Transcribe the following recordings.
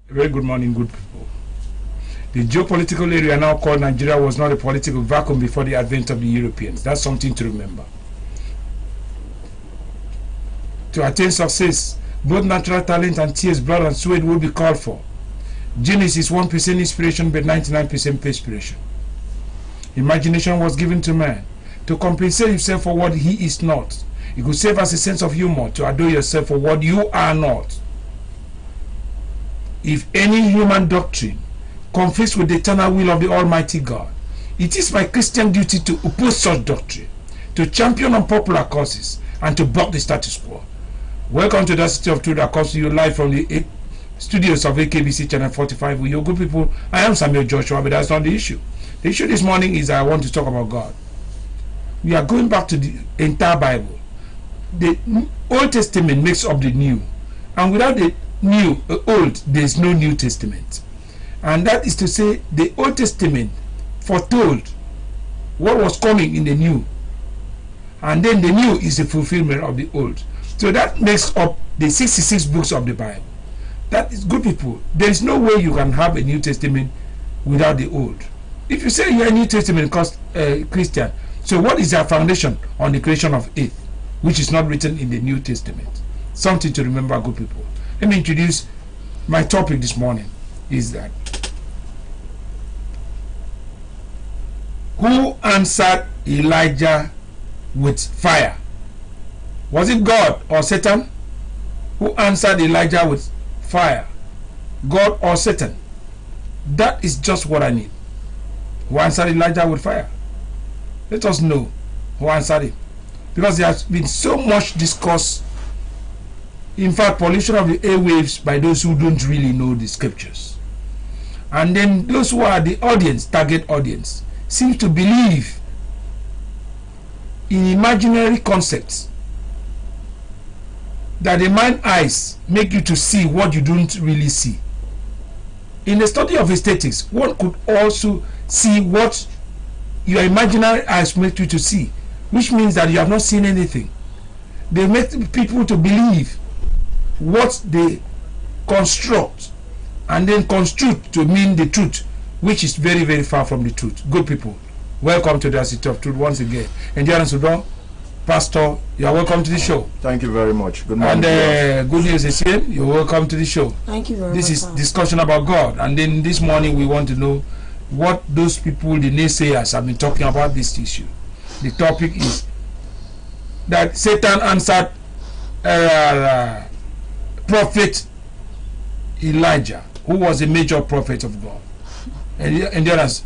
Very good morning, good people. The geopolitical area now called Nigeria was not a political vacuum before the advent of the Europeans. That's something to remember. To attain success, both natural talent and tears, blood and sweat will be called for. Genius is 1% inspiration but 99% perspiration. Imagination was given to man to compensate himself for what he is not. It could serve as a sense of humor to adore yourself for what you are not. If any human doctrine conflicts with the eternal will of the Almighty God, it is my Christian duty to oppose such doctrine, to champion unpopular causes, and to buck the status quo. Welcome to the Audacity of Truth that comes to you live from the studios of AKBC Channel 45 with your good people. I am Samuel Joshua, but that's not the issue. The issue this morning is I want to talk about God. We are going back to the entire Bible. The Old Testament makes up the New, and without the Old, there is no New Testament. And that is to say, the Old Testament foretold what was coming in the New, and then the New is the fulfillment of the Old. So that makes up the 66 books of the Bible. That is, good people, there is no way you can have a New Testament without the Old. If you say you're a New Testament Christian, so what is your foundation on the creation of earth, which is not written in the New Testament? Something to remember, good people. Let me introduce my topic this morning. Is that who answered Elijah with fire? Was it God or Satan? Who answered Elijah with fire? God or Satan? That is just what I need. Who answered Elijah with fire? Let us know who answered him, because there has been so much discourse, in fact pollution of the airwaves, by those who don't really know the scriptures. And then those who are the audience, target audience, seem to believe in imaginary concepts that the mind eyes make you to see what you don't really see. In the study of aesthetics, one could also see what your imaginary eyes make you to see, which means that you have not seen anything. They make people to believe what they construct and then construe to mean the truth, which is very, very far from the truth. Good people, welcome to the Audacity of Truth once again. Endurance Sudan, Pastor, you are welcome to the show. Thank you very much. Good morning. And good news is here, you're welcome to the show. Thank you very much. This is discussion about God, and then this morning we want to know what those people, the naysayers, have been talking about this issue. The topic is that Satan answered prophet Elijah, who was a major prophet of God. And the others,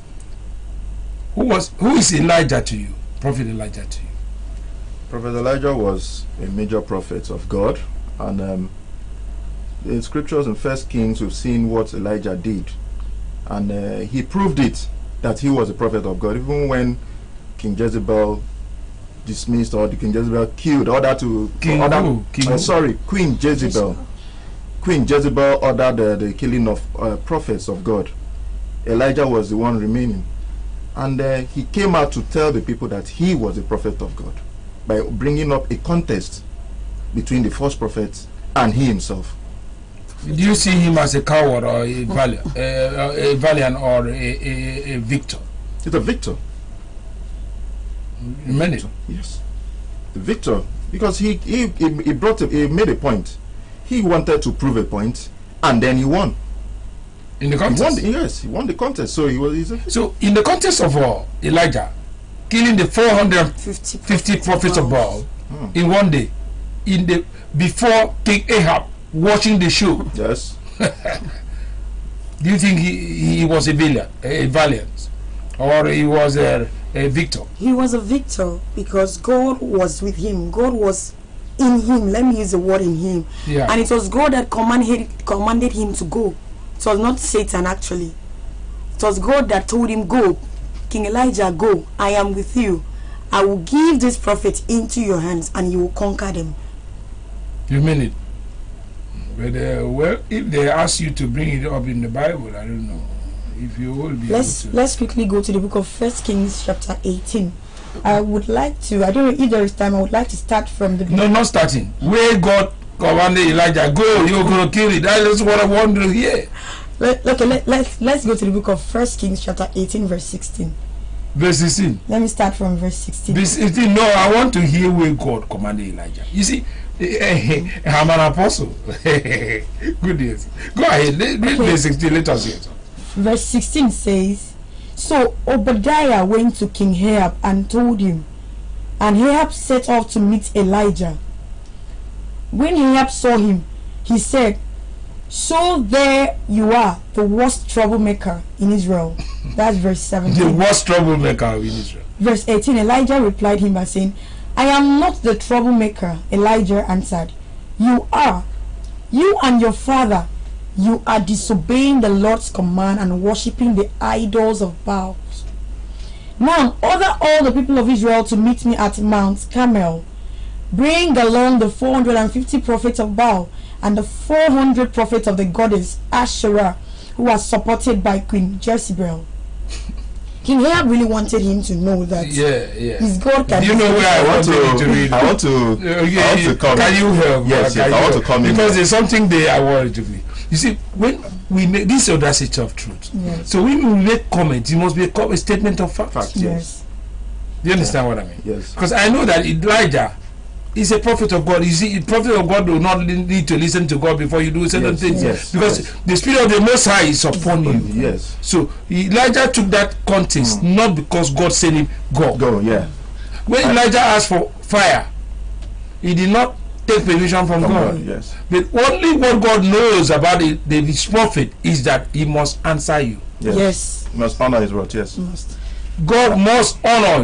who is Elijah to you? Prophet Elijah to you? Prophet Elijah was a major prophet of God, and in scriptures in 1 Kings we've seen what Elijah did, and he proved it that he was a prophet of God, even when King Jezebel dismissed, or the King Jezebel killed, ordered to Queen Jezebel. Queen Jezebel ordered the killing of prophets of God. Elijah was the one remaining, and he came out to tell the people that he was a prophet of God by bringing up a contest between the false prophets and he himself. Do you see him as a coward or a valiant or a victor? He's a victor. You mean it? Yes, the victor, because he made a point. He wanted to prove a point, and then he won. In the contest? He won the contest. So he's a victor. So in the contest of Elijah killing the 450 prophets of Baal in one day, before King Ahab watching the show. Yes. Do you think he was a valiant, or he was a victor? He was a victor because God was with him. God was in him. Let me use the word in him. Yeah. And it was God that commanded him to go. It was not Satan, actually. It was God that told him, go, King Elijah, go. I am with you. I will give this prophet into your hands, and you will conquer them. You mean it? But well, if they ask you to bring it up in the Bible, I don't know if you will be. Let's quickly go to the book of 1 Kings chapter 18. I would like to, I don't know if there is time, I would like to start from the beginning. No, not starting. Where God commanded Elijah, go, you're going to kill it. That is what I want to hear. Let's go to the book of First Kings chapter 18 verse 16. Verse 16. Let me start from verse 16. Verse 16. No, I want to hear where God commanded Elijah. You see, I'm an apostle. Goodness. Go ahead. Read verse 16. Let us hear it. Verse 16 says, so Obadiah went to King Ahab and told him, and Ahab set off to meet Elijah. When Ahab saw him, he said, so there you are, the worst troublemaker in Israel. That's verse 17. The worst troublemaker in Israel. Verse 18, Elijah replied him by saying, I am not the troublemaker. Elijah answered, you are. You and your father, you are disobeying the Lord's command and worshipping the idols of Baal. Now order all the people of Israel to meet me at Mount Carmel. Bring along the 450 prophets of Baal and the 400 prophets of the goddess Asherah, who are supported by Queen Jezebel. King Ahab really wanted him to know that his God can. You know where I want to read? I want to come. Can you help? Yes, I want to come in. Because there's something there I want to be. You see, when we make this audacity of truth, so when we make comments, it must be a statement of fact. Yes. Do you understand what I mean? Yes. Because I know that Elijah is a prophet of God. You see, a prophet of God will not need to listen to God before you do certain things. Yes. Because the Spirit of the Most High is upon you. Yes. So Elijah took that context not because God sent him, go. Yeah. When Elijah asked for fire, he did not take permission from God. Yes. But only what God knows about his prophet is that he must answer you. Yes. He must honor his word. Yes. God must honor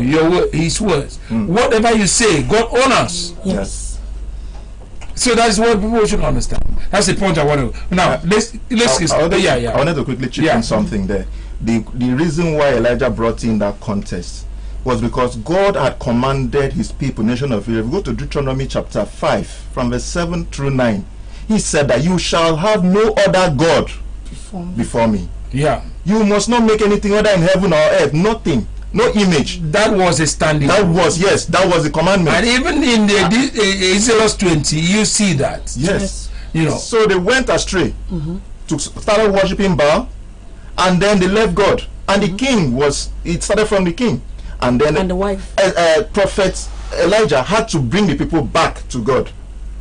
his words. Whatever you say, God honors. Yes. So that's what people should understand. That's the point I want to. Now let's I wanted to quickly chip in something there. The reason why Elijah brought in that contest was because God had commanded his people, nation of Israel. Go to Deuteronomy chapter 5 from verse 7 through 9. He said that you shall have no other God before me. Yeah. You must not make anything other in heaven or earth. Nothing. No image. That was a standing. That was the commandment. And even in the Exodus 20, you see that. Yes. You know. So they went astray. Started worshiping Baal, and then they left God. And the king it started from the king. And then the wife. Prophet Elijah had to bring the people back to God.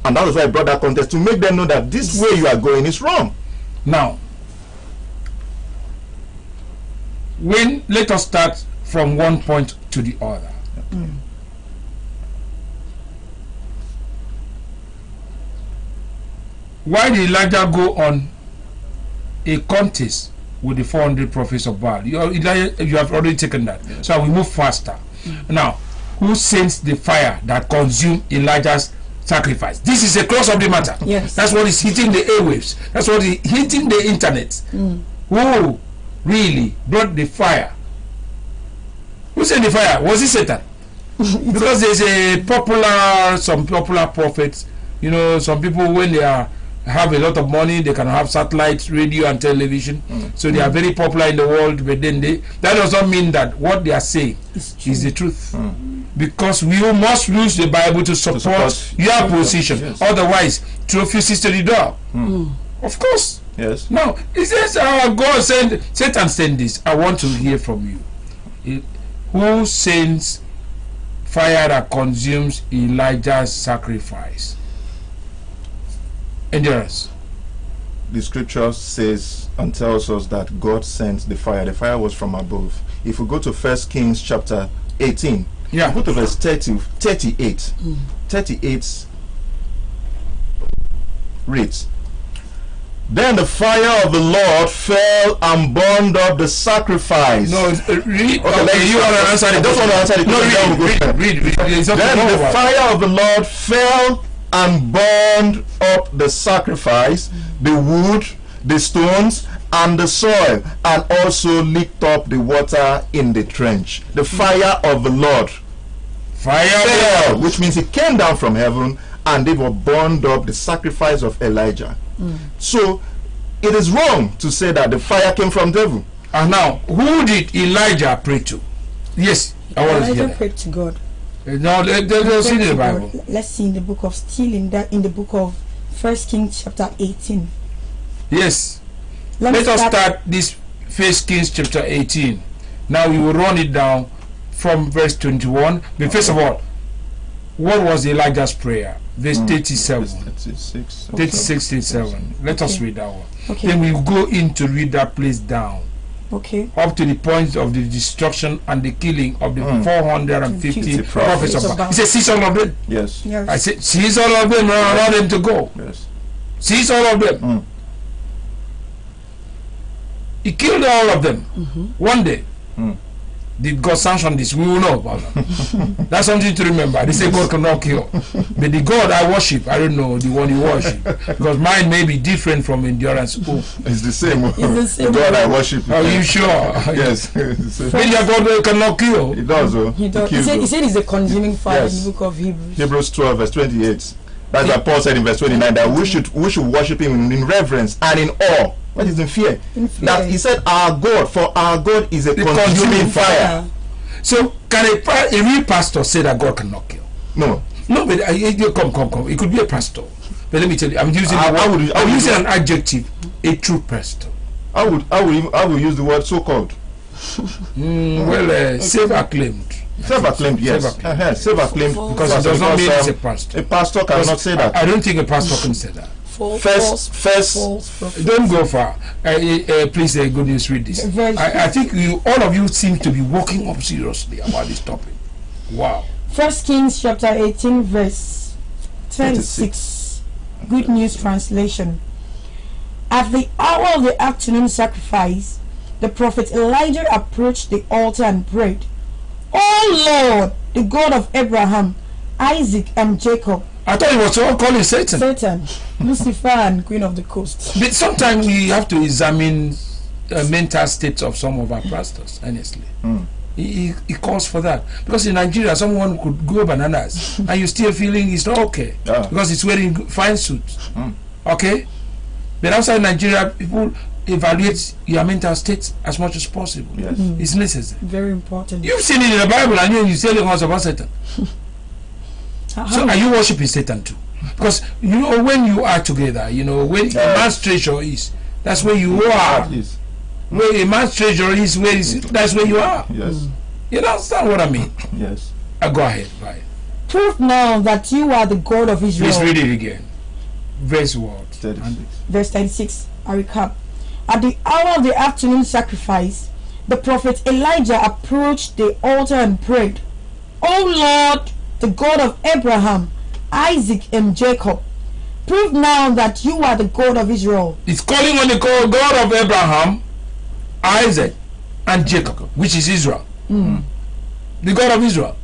And that was why I brought that contest, to make them know that this way you are going is wrong. Now, let us start from one point to the other. Why did Elijah go on a contest with the 400 prophets of Baal? You have already taken that. So I will move faster. Now, who sends the fire that consumed Elijah's sacrifice? This is a cross of the matter. Yes. That's what is hitting the airwaves. That's what is hitting the internet. Who really brought the fire? Who sent the fire? Was it Satan? Because there's some popular prophets. You know, some people, when they have a lot of money, they can have satellite radio and television, so they are very popular in the world. But then that does not mean that what they are saying is the truth. Because we must use the Bible to support your position. Yes. Otherwise, trophies to the door. Of course. Yes. Now, it says God Satan sent this. I want to hear from you. Who sends fire that consumes Elijah's sacrifice? Endurance. The scripture says and tells us that God sent the fire. The fire was from above. If we go to 1 Kings chapter 18, go to verse 38. 38 reads, then the fire of the Lord fell and burned up the sacrifice. No, read. Okay, you want to answer it. I don't want to answer it. No, read. Then the fire of the Lord fell and burned up the sacrifice, the wood, the stones, and the soil, and also licked up the water in the trench. The fire of the Lord fell, which means it came down from heaven, and they were burned up the sacrifice of Elijah. So it is wrong to say that the fire came from devil. And now, who did Elijah pray to? Yes, I want to hear. Elijah prayed to God. Now let's see the Bible. Let's see in the book of in the book of 1 Kings chapter 18. Yes. Let us start this 1 Kings chapter 18. Now we will run it down from verse 21. But first of all, what was Elijah's prayer? Verse 37. 36, 37. Let us read that one. Okay. Then we will go in to read that place down. Okay. Up to the point of the destruction and the killing of the 450 prophets of God. He said, seize all of them. Yes. I said, seize all of them and allow them to go. Yes. Seize all of them. He killed all of them. One day. Did God sanction this? We will know about that. That's something to remember. They say God cannot kill. But the God I worship, I don't know the one you worship. Because mine may be different from endurance. Oh. It's the same. It's the same God I worship. Are you sure? Yes. When your God cannot kill. He does. He said he's a consuming fire Yes. in the book of Hebrews. Hebrews 12 verse 28. That's what Paul said in verse 29, that we should worship him in reverence and in awe. What is in fear? That he said our God, for our God is a consuming fire. So can a real pastor say that God cannot kill? No. No, but come. It could be a pastor. But let me tell you, I'm using I would using an adjective. A true pastor. I would use the word so-called. Self-acclaimed. Self-acclaimed, yes. Self-acclaimed, Because it does not mean it's a pastor. A pastor cannot say that. I don't think a pastor can say that. First, don't go far. Please, good news, read this. I think all of you seem to be walking up seriously about this topic. Wow. 1 Kings chapter 18 verse 26. Good News Translation. At the hour of the afternoon sacrifice, the prophet Elijah approached the altar and prayed, "O Lord, the God of Abraham, Isaac, and Jacob." I thought he was all calling Satan. Satan, Lucifer, and Queen of the Coast. But sometimes we have to examine mental states of some of our pastors, honestly. He calls for that. Because in Nigeria, someone could go bananas and you're still feeling it's not okay. Because he's wearing fine suits. Okay? But outside Nigeria, people evaluate your mental state as much as possible. Yes. It's necessary. Very important. You've seen it in the Bible and you're telling us about Satan. So are you worshiping Satan too? Because you know when you are together, you know when a man's treasure is, that's where you are. Where a man's treasure is, that's where you are. Yes. You understand what I mean? Yes. Go ahead, right. Prove now that you are the God of Israel. Please read it again. Verse what? 36. Verse 36. I recap. At the hour of the afternoon sacrifice, the prophet Elijah approached the altar and prayed, "O Lord, the God of Abraham, Isaac, and Jacob, prove now that you are the God of Israel." It's calling on the God of Abraham, Isaac, and Jacob, which is Israel. The God of Israel.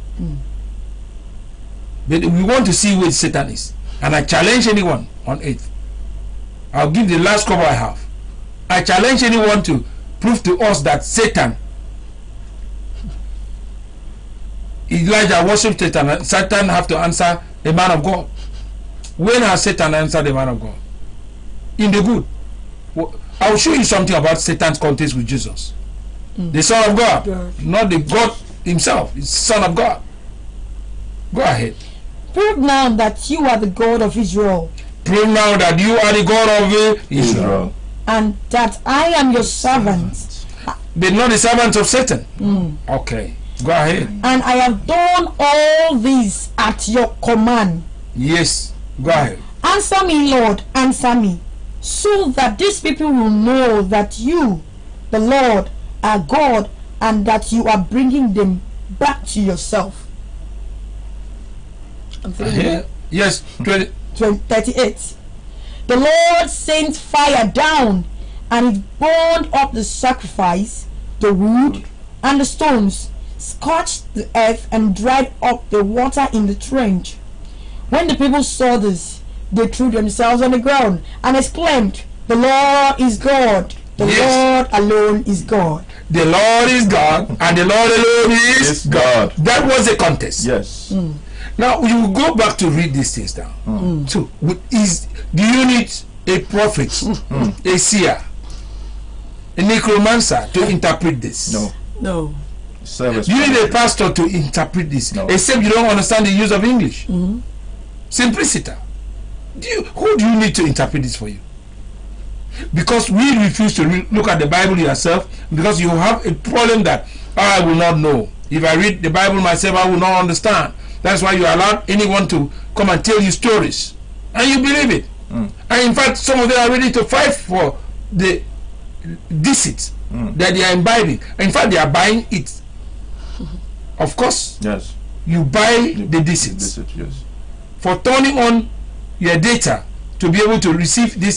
But we want to see where Satan is. And I challenge anyone on earth. I'll give the last cover I have. I challenge anyone to prove to us that Satan, Elijah worshipped Satan, and Satan have to answer the man of God. When has Satan answered the man of God? In the good. I will show you something about Satan's contest with Jesus. The Son of God. Not the God himself. It's Son of God. Go ahead. Prove now that you are the God of Israel. Prove now that you are the God of Israel. And that I am your servant. But not the servant of Satan. Okay. Go ahead. And I have done all this at your command. Yes. Go ahead. Answer me, Lord, answer me, so that these people will know that you, the Lord, are God, and that you are bringing them back to yourself. Yes. 38. The Lord sent fire down, and it burned up the sacrifice, the wood, and the stones, scorched the earth, and dried up the water in the trench. When the people saw this, they threw themselves on the ground and exclaimed, "The Lord is God. The Lord alone is God." The Lord is God, and the Lord alone is God. That was a contest. Yes. Now you go back to read these things down. So, do you need a prophet, a seer, a necromancer to interpret this? No. You need a pastor to interpret this, except you don't understand the use of English. Simplicity. Who do you need to interpret this for you? Because we refuse to look at the Bible yourself, because you have a problem that I will not know. If I read the Bible myself, I will not understand. That's why you allow anyone to come and tell you stories, and you believe it. And in fact, some of them are ready to fight for the deceit that they are imbibing. In fact, they are buying it. Of course, Yes. you buy the deceit Yes. for turning on your data to be able to receive this